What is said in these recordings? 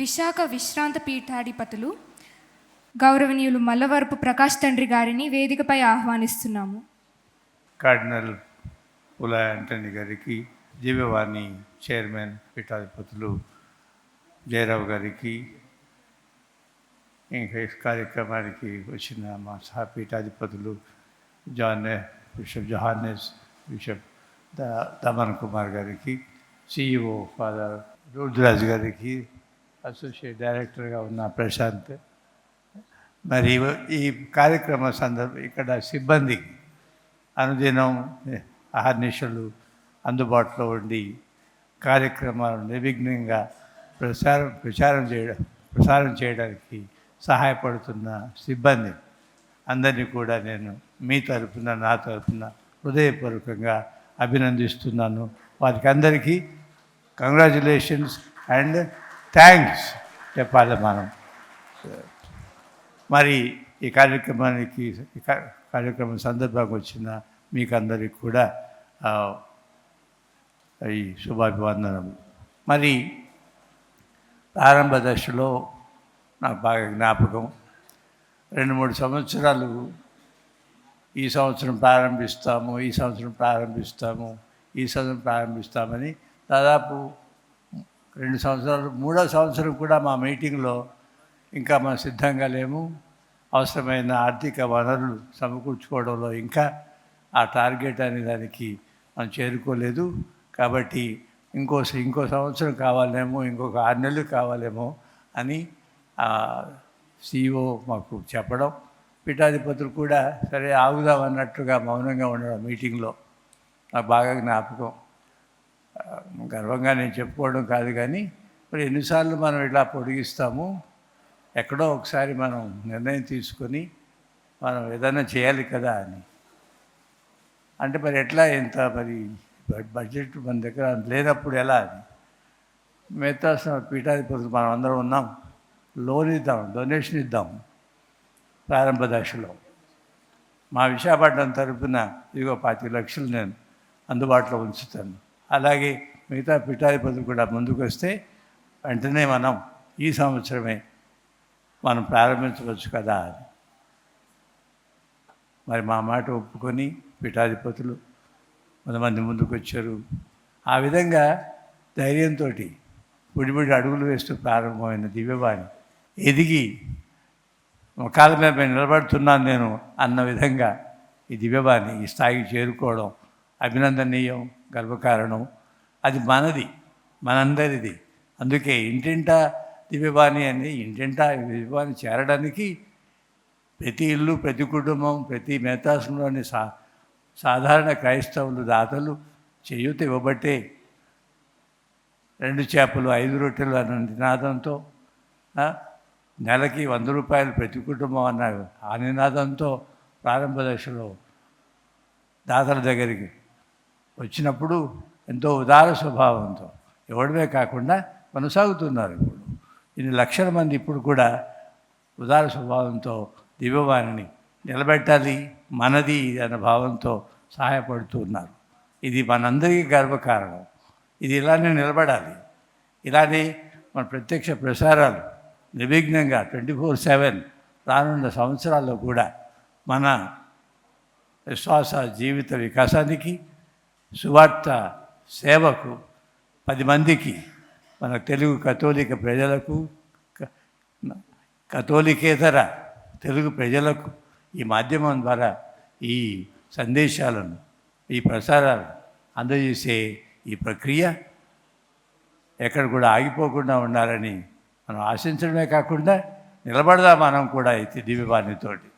విశాఖ విశ్రాంత పీఠాధిపతులు గౌరవనీయులు మల్లవరపు ప్రకాష్ తండ్రి గారిని వేదికపై ఆహ్వానిస్తున్నాము. కార్డినల్ పులా యాంటనీ గారికి, దివ్యవాణి చైర్మన్ పీఠాధిపతులు జయరావు గారికి, ఇంకా ఈ కార్యక్రమానికి వచ్చిన మా సహపీఠాధిపతులు bishop Johannes, bishop Daman Kumar గారికి, సిఇఓ ఫాదర్ రుద్రాజ్ గారికి, అసోసియేట్ డైరెక్టర్గా ఉన్న ప్రశాంత్, మరి ఈ కార్యక్రమ ఇక్కడ సిబ్బందికి అనుదినం అహర్నిశలు అందుబాటులో ఉండి కార్యక్రమాలను నిర్విఘ్నంగా ప్రసారం చేయడానికి సహాయపడుతున్న సిబ్బంది అందరినీ కూడా నేను మీ తరఫున, నా తరఫున హృదయపూర్వకంగా అభినందిస్తున్నాను. వారికి అందరికీ కంగ్రాచ్యులేషన్స్ అండ్ థ్యాంక్స్ చెప్పాలి మనం. మరి ఈ కార్యక్రమం సందర్భంగా వచ్చిన మీకు అందరికీ కూడా ఈ శుభాభివందనము. మరి ప్రారంభ దశలో నాకు బాగా జ్ఞాపకం, 2-3 సంవత్సరాలు ఈ సంవత్సరం ప్రారంభిస్తామని దాదాపు 2 సంవత్సరాలు, 3వ సంవత్సరం కూడా మా మీటింగ్లో ఇంకా మనం సిద్ధంగా లేము, అవసరమైన ఆర్థిక వనరులు సమకూర్చుకోవడంలో ఇంకా ఆ టార్గెట్ అనే దానికి మనం చేరుకోలేదు. కాబట్టి ఇంకో సంవత్సరం కావాలేమో, ఇంకొక 6 నెలలు కావాలేమో అని సిఇఓ మాకు చెప్పడం, పీఠాధిపతులు కూడా సరే ఆగుదాం అన్నట్టుగా మౌనంగా ఉండడం మీటింగ్లో నాకు బాగా జ్ఞాపకం. గర్వంగా నేను చెప్పుకోవడం కాదు, కానీ మరి ఎన్నిసార్లు మనం ఇట్లా పొడిగిస్తాము, ఎక్కడో ఒకసారి మనం నిర్ణయం తీసుకొని మనం ఏదైనా చేయాలి కదా అని. అంటే మరి ఎట్లా, ఎంత మరి బడ్జెట్ మన దగ్గర లేనప్పుడు ఎలా అని మిగతా పీఠాధిపతులు మనం అందరం ఉన్నాం, లోన్ ఇద్దాం, డొనేషన్ ఇద్దాం. ప్రారంభ దశలో మా విశాఖపట్నం తరఫున 25 లక్షలు నేను అందుబాటులో ఉంచుతాను. అలాగే మిగతా పీఠాధిపతులు కూడా ముందుకు వస్తే వెంటనే మనం ఈ సంవత్సరమే మనం ప్రారంభించవచ్చు కదా అని. మరి మా మాట ఒప్పుకొని పీఠాధిపతులు కొంతమంది ముందుకు వచ్చారు. ఆ విధంగా ధైర్యంతో బుడిబుడి అడుగులు వేస్తూ ప్రారంభమైన దివ్యవాణి ఎదిగి కాళ్ళ మీద నిలబడుతున్నాను నేను అన్న విధంగా ఈ దివ్యవాణి ఈ స్థాయికి చేరుకోవడం అభినందనీయం, గర్వకారణం. అది మనది, మనందరిది. అందుకే ఇంటింటా దివ్యవాణి అని, ఇంటింటా దివ్యవాణి చేరడానికి ప్రతి ఇల్లు, ప్రతి కుటుంబం, ప్రతి మేతాసంలోని సాధారణ క్రైస్తవులు, దాతలు చేయూత ఇవ్వబట్టే 2 చేపలు 5 రొట్టెలు అన్న నినాదంతో, నెలకి 100 రూపాయలు ప్రతి కుటుంబం అన్న ఆ నినాదంతో ప్రారంభ దశలో దాతల దగ్గరికి వచ్చినప్పుడు ఎంతో ఉదార స్వభావంతో ఇవ్వడమే కాకుండా కొనసాగుతున్నారు. ఇప్పుడు ఇన్ని లక్షల మంది ఇప్పుడు కూడా ఉదార స్వభావంతో దివ్యవాణిని నిలబెట్టాలి, మనది అన్న భావంతో సహాయపడుతూ ఉన్నారు. ఇది మనందరికీ గర్వకారణం. ఇది ఇలానే నిలబడాలి. ఇలానే మన ప్రత్యక్ష ప్రసారాలు నిర్విఘ్నంగా 24/7 రానున్న సంవత్సరాల్లో కూడా మన విశ్వాస జీవిత వికాసానికి, సువార్త సేవకు, 10 మందికి, మన తెలుగు కథోలిక ప్రజలకు, కథోలికేతర తెలుగు ప్రజలకు ఈ మాధ్యమం ద్వారా ఈ సందేశాలను, ఈ ప్రసారాలు అందజేసే ఈ ప్రక్రియ ఎక్కడ కూడా ఆగిపోకుండా ఉండాలని మనం ఆశించడమే కాకుండా నిలబడదాం మనం కూడా అయితే దివ్యవాణితోటి.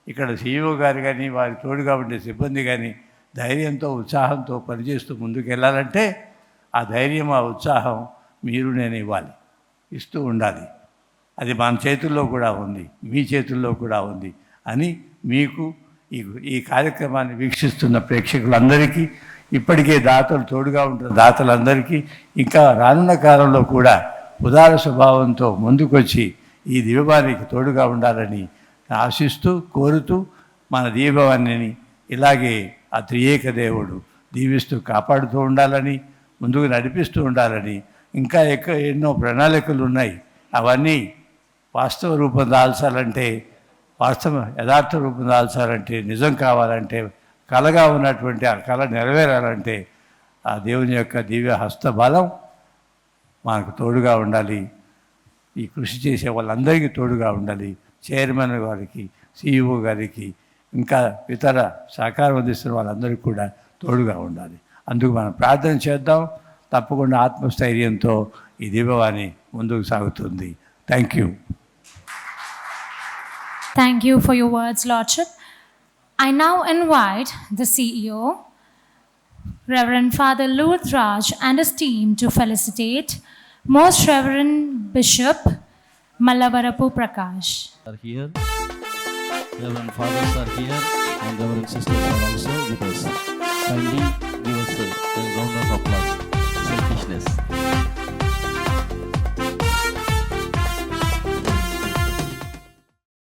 ఇక్కడ సిఇఓ గారు కానీ, వారి తోడుగా ఉండే సిబ్బంది కానీ ధైర్యంతో, ఉత్సాహంతో పనిచేస్తూ ముందుకు వెళ్ళాలంటే ఆ ధైర్యం, ఆ ఉత్సాహం మీరు నేను ఇవ్వాలి, ఇస్తూ ఉండాలి. అది మన చేతుల్లో కూడా ఉంది, మీ చేతుల్లో కూడా ఉంది అని మీకు ఈ కార్యక్రమాన్ని వీక్షిస్తున్న ప్రేక్షకులందరికీ, ఇప్పటికే దాతలు తోడుగా ఉంటున్న దాతలందరికీ, ఇంకా రానున్న కాలంలో కూడా ఉదార స్వభావంతో ముందుకొచ్చి ఈ దివ్యవాణికి తోడుగా ఉండాలని ఆశిస్తూ, కోరుతూ, మన దివ్యవాణిని ఇలాగే ఆ త్రియేక దేవుడు దీవిస్తూ కాపాడుతూ ఉండాలని, ముందుకు నడిపిస్తూ ఉండాలని, ఇంకా ఎన్నో ప్రణాళికలు ఉన్నాయి. అవన్నీ వాస్తవ రూపం దాల్చాలంటే, యథార్థ రూపం దాల్చాలంటే, నిజం కావాలంటే, కళగా ఉన్నటువంటి ఆ కళ నెరవేరాలంటే ఆ దేవుని యొక్క దివ్య హస్తబలం మనకు తోడుగా ఉండాలి. ఈ కృషి చేసే వాళ్ళందరికీ తోడుగా ఉండాలి. చైర్మన్ గారికి, సిఇఓ గారికి, ఇంకా ఇతర సహకారం అందిస్తున్న వాళ్ళందరికీ కూడా తోడుగా ఉండాలి. అందుకు మనం ప్రార్థన చేద్దాం. తప్పకుండా ఆత్మస్థైర్యంతో ఈ దివ్యవాణి ముందుకు సాగుతుంది. Thank you. Thank you for your words, Lordship. I now invite the CEO, Reverend Father Louis Raj, and his team to felicitate Most Reverend Bishop Mallavarapu Prakash. Are here, Reverend Fathers are here, and Reverend Sisters are also with us. Kindly give us a round of applause.